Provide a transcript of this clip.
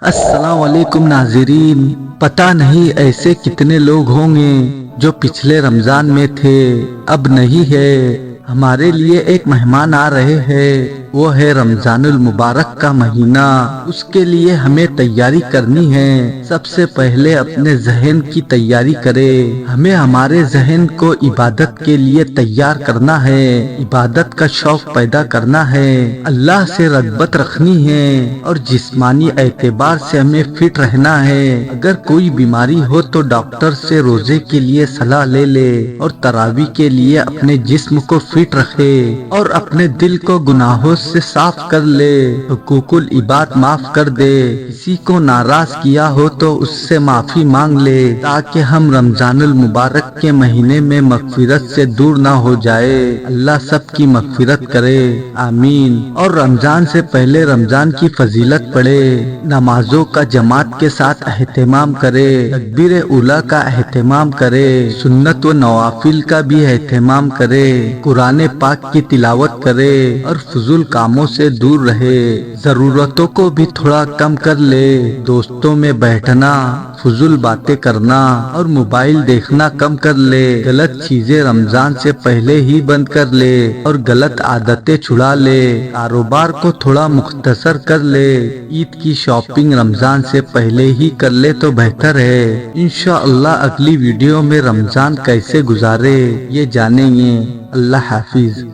السلام علیکم ناظرین، پتہ نہیں ایسے کتنے لوگ ہوں گے جو پچھلے رمضان میں تھے اب نہیں ہے۔ ہمارے لیے ایک مہمان آ رہے ہیں، وہ ہے رمضان المبارک کا مہینہ۔ اس کے لیے ہمیں تیاری کرنی ہے۔ سب سے پہلے اپنے ذہن کی تیاری کرے۔ ہمیں ہمارے ذہن کو عبادت کے لیے تیار کرنا ہے، عبادت کا شوق پیدا کرنا ہے، اللہ سے رغبت رکھنی ہے اور جسمانی اعتبار سے ہمیں فٹ رہنا ہے۔ اگر کوئی بیماری ہو تو ڈاکٹر سے روزے کے لیے صلاح لے لے اور تراویح کے لیے اپنے جسم کو فٹ رکھے اور اپنے دل کو گناہوں سے صاف کر لے، حقوق العباد معاف کر دے، کسی کو ناراض کیا ہو تو اس سے معافی مانگ لے تاکہ ہم رمضان المبارک کے مہینے میں مغفرت سے دور نہ ہو جائے۔ اللہ سب کی مغفرت کرے، آمین۔ اور رمضان سے پہلے رمضان کی فضیلت پڑھے، نمازوں کا جماعت کے ساتھ اہتمام کرے، تکبیر اولیٰ کا اہتمام کرے، سنت و نوافل کا بھی اہتمام کرے، قرآن پاک کی تلاوت کرے اور فضول کاموں سے دور رہے، ضرورتوں کو بھی تھوڑا کم کر لے، دوستوں میں بیٹھنا، فضول باتیں کرنا اور موبائل دیکھنا کم کر لے، غلط چیزیں رمضان سے پہلے ہی بند کر لے اور غلط عادتیں چھڑا لے، کاروبار کو تھوڑا مختصر کر لے، عید کی شاپنگ رمضان سے پہلے ہی کر لے تو بہتر ہے۔ انشاءاللہ اگلی ویڈیو میں رمضان کیسے گزارے یہ جانیں گے۔ اللہ حافظ۔